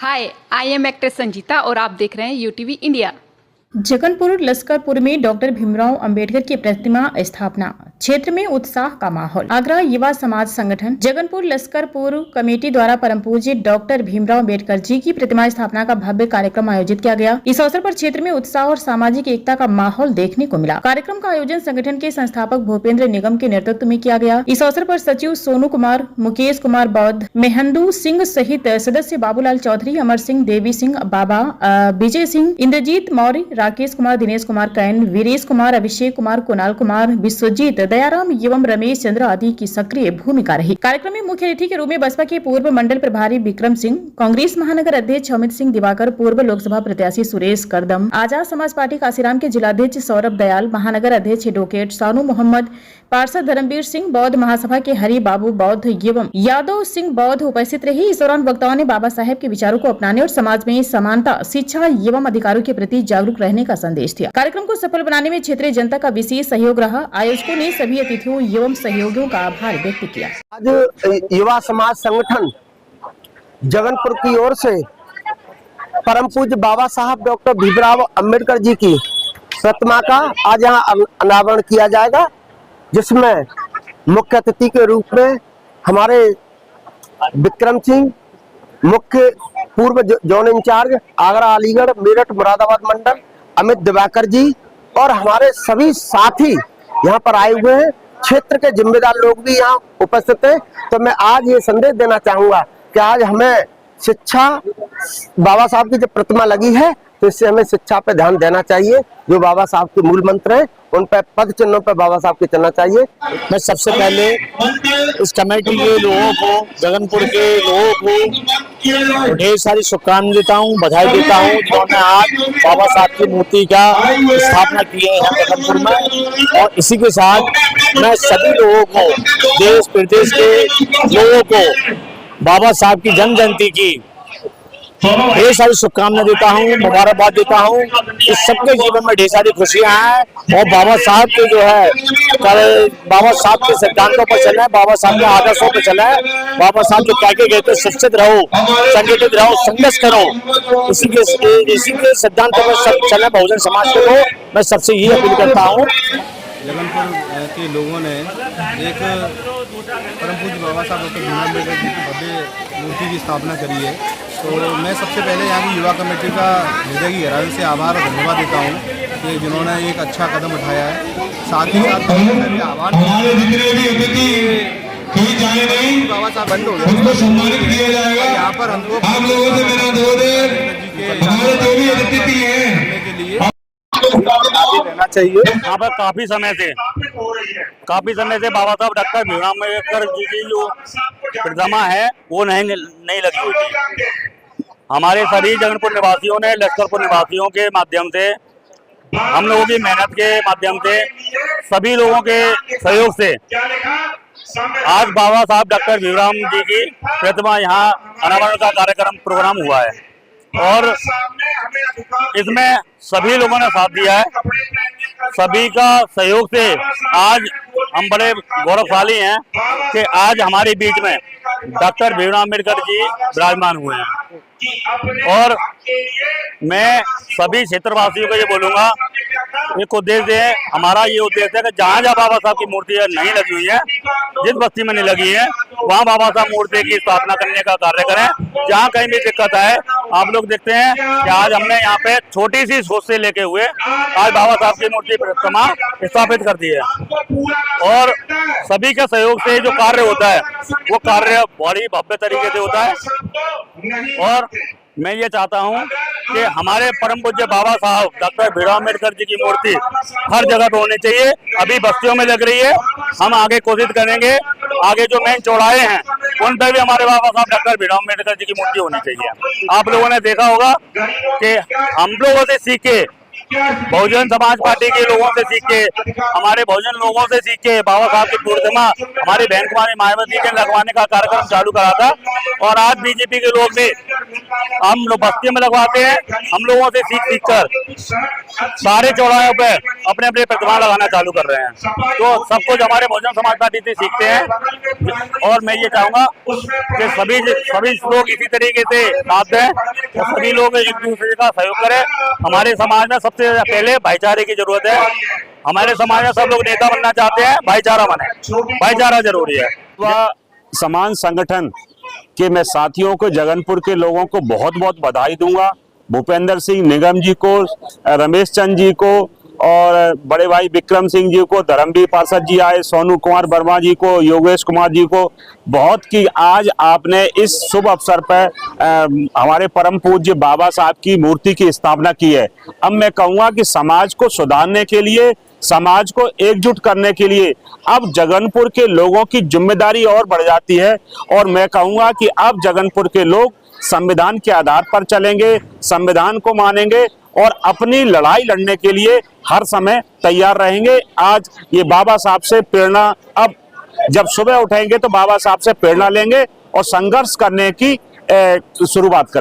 Hi, I am actress Sanjita और आप देख रहे हैं यूटीवी इंडिया। जगनपुर लश्करपुर में डॉक्टर भीमराव अंबेडकर की प्रतिमा स्थापना, क्षेत्र में उत्साह का माहौल। आगरा युवा समाज संगठन जगनपुर लश्करपुर कमेटी द्वारा परम पूज्य डॉक्टर भीमराव अंबेडकर जी की प्रतिमा स्थापना का भव्य कार्यक्रम आयोजित किया गया। इस अवसर पर क्षेत्र में उत्साह और सामाजिक एकता का माहौल देखने को मिला। कार्यक्रम का आयोजन संगठन के संस्थापक भूपेंद्र निगम के नेतृत्व में किया गया। इस अवसर पर सचिव सोनू कुमार, मुकेश कुमार बौद्ध, मेहंदू सिंह सहित सदस्य बाबूलाल चौधरी, अमर सिंह, देवी सिंह, बाबा विजय सिंह, इंद्रजीत मौर्य, राकेश कुमार, दिनेश कुमार कैन, वीरेश कुमार, अभिषेक कुमार, कुणाल कुमार, विश्वजीत, दयाराम एवं रमेश चंद्र आदि की सक्रिय भूमिका रही। कार्यक्रम में मुख्य अतिथि के रूप में बसपा के पूर्व मंडल प्रभारी विक्रम सिंह, कांग्रेस महानगर अध्यक्ष अमित सिंह दिवाकर, पूर्व लोकसभा प्रत्याशी सुरेश करदम, आजाद समाज पार्टी काशीराम के जिलाध्यक्ष सौरभ दयाल, महानगर अध्यक्ष एडवोकेट सानू मोहम्मद, पार्षद धर्मवीर सिंह, बौद्ध महासभा के हरि बाबू बौद्ध एवं यादव सिंह बौद्ध उपस्थित रही। इस दौरान वक्ताओं ने बाबा साहेब के विचारों को अपनाने और समाज में समानता, शिक्षा एवं अधिकारों के प्रति जागरूक रहने का संदेश दिया। कार्यक्रम को सफल बनाने में क्षेत्रीय जनता का विशेष सहयोग रहा। आयोजकों ने सभी अतिथियों एवं सहयोगियों का आभार व्यक्त किया। आज युवा समाज संगठन जगनपुर की ओर से परम पूज्य बाबा साहब डॉक्टर भीमराव अंबेडकर जी की प्रतिमा का आज यहाँ अनावरण किया जाएगा, जिसमें मुख्य अतिथि के रूप में हमारे विक्रम सिंह, मुख्य पूर्व जोन इंचार्ज आगरा, अलीगढ़, मेरठ, मुरादाबाद मंडल अमित दिवाकर जी और हमारे सभी साथी यहाँ पर आए हुए हैं। क्षेत्र के जिम्मेदार लोग भी यहाँ उपस्थित हैं। तो मैं आज ये संदेश देना चाहूंगा कि आज हमें शिक्षा, बाबा साहब की जब प्रतिमा लगी है तो इससे हमें शिक्षा पे ध्यान देना चाहिए। जो बाबा साहब के मूल मंत्र हैं उन पर, पद चिन्हों पर बाबा साहब के चलना चाहिए। मैं सबसे पहले इस कमेटी के लोगों को, जगनपुर के लोगों को ढेर सारी शुभकामनाएं देता हूँ, बधाई देता हूँ, जिन्होंने आज बाबा साहब की मूर्ति का स्थापना की है यहाँ जगनपुर में। और इसी के साथ मैं सभी लोगों को, देश प्रदेश के लोगों को बाबा साहब की जन्म जयंती की ढेर सारी शुभकामनाएं देता हूँ, मुबारकबाद देता हूँ। इस सबके जीवन में ढेर सारी खुशियां हैं और बाबा साहब के जो है बाबा साहब के सिद्धांतों पर चले, बाबा साहब के आदर्शों पर चले, बाबा साहब के क्या कहते हैं, शिक्षित रहो, संगठित रहो, संघर्ष करो, इसी के सिद्धांतों पर सब चले, बहुजन समाज को। मैं सबसे यही अपील करता हूँ। जगनपुर के लोगों ने एक परम पूज्य बाबा साहब डॉक्टर भीमराव अंबेडकर जी की भव्य मूर्ति की स्थापना करी है। तो मैं सबसे पहले यहाँ की युवा कमेटी का हृदय की गहराई से आभार और धन्यवाद देता हूँ कि जिन्होंने एक अच्छा कदम उठाया है। साथ ही साथ आभार बाबा साहब बंद हो गया, सम्मानित किया जाएगा। यहाँ पर हमको आप लोगों से मेरा के लिए रहना चाहिए। यहाँ पर काफी समय से बाबा साहब डॉक्टर भीमराव अंबेडकर जी की जो प्रतिमा है वो नहीं लगी हुई थी। हमारे सभी जगनपुर निवासियों ने, लश्करपुर निवासियों के माध्यम से, हम लोगों की मेहनत के माध्यम से, सभी लोगों के सहयोग से आज बाबा साहब डॉक्टर भीमराव जी की प्रतिमा यहाँ अनावरण का कार्यक्रम प्रोग्राम हुआ है और इसमें सभी लोगों ने साथ दिया है। सभी का सहयोग से आज हम बड़े गौरवशाली हैं कि आज हमारे बीच में डॉक्टर भीमराव अंबेडकर जी विराजमान हुए हैं। और मैं सभी क्षेत्रवासियों को ये बोलूंगा, एक उद्देश्य है हमारा, ये उद्देश्य है कि जहाँ जहाँ बाबा साहब की मूर्ति नहीं लगी हुई है, जिस बस्ती में नहीं लगी है, वहाँ बाबा साहब मूर्ति की स्थापना करने का कार्य करें। जहाँ कहीं भी दिक्कत है, आप लोग देखते हैं कि आज हमने यहाँ पे छोटी सी सोच से लेके हुए आज बाबा साहब की मूर्ति प्रतिमा स्थापित कर दी है। और सभी के सहयोग से जो कार्य होता है वो कार्य बड़ी भव्य तरीके से होता है। और मैं ये चाहता हूँ कि हमारे परम पूज्य बाबा साहब डॉक्टर भीमराव अंबेडकर जी की मूर्ति हर जगह पे होनी चाहिए। अभी बस्तियों में लग रही है, हम आगे कोशिश करेंगे, आगे जो मेन चौराहे हैं उन पर भी हमारे बाबा साहब डॉक्टर भीमराव अंबेडकर जी की मूर्ति होनी चाहिए। आप लोगों ने देखा होगा कि हम लोगों से सीख के बहुजन समाज पार्टी के लोगों से सीख के, हमारे बहुजन लोगों से सीख के बाबा साहब की प्रतिमा हमारी बहन कुमारी मायावती के लगवाने का कार्यक्रम चालू करा था। और आज बीजेपी के लोग भी हम लोग बस्तियों में लगवाते हैं। हम लोगों से सीख कर सारे चौराहों पे अपने अपने प्रतिमा लगाना चालू कर रहे हैं। तो सब कुछ हमारे बहुजन समाज पार्टी से सीखते हैं। और मैं ये चाहूंगा कि सभी लोग इसी तरीके से साथ दें, तो सभी लोग एक दूसरे का सहयोग करें। हमारे समाज में सबसे पहले भाईचारे की जरूरत है। हमारे समाज में सब लोग नेता बनना चाहते हैं, भाईचारा बने, भाईचारा जरूरी है। वह समान संगठन के मैं साथियों को, जगनपुर के लोगों को बहुत बहुत बधाई दूंगा। भूपेंद्र सिंह निगम जी को, रमेश चंद जी को और बड़े भाई विक्रम सिंह जी को, धर्मवीर पार्षद जी आए, सोनू कुमार वर्मा जी को, योगेश कुमार जी को बहुत कि आज आपने इस शुभ अवसर पर हमारे परम पूज्य बाबा साहब की मूर्ति की स्थापना की है। अब मैं कहूँगा कि समाज को सुधारने के लिए, समाज को एकजुट करने के लिए अब जगनपुर के लोगों की जिम्मेदारी और बढ़ जाती है। और मैं कहूँगा कि अब जगनपुर के लोग संविधान के आधार पर चलेंगे, संविधान को मानेंगे और अपनी लड़ाई लड़ने के लिए हर समय तैयार रहेंगे। आज ये बाबा साहब से प्रेरणा, अब जब सुबह उठेंगे तो बाबा साहब से प्रेरणा लेंगे और संघर्ष करने की शुरुआत करेंगे।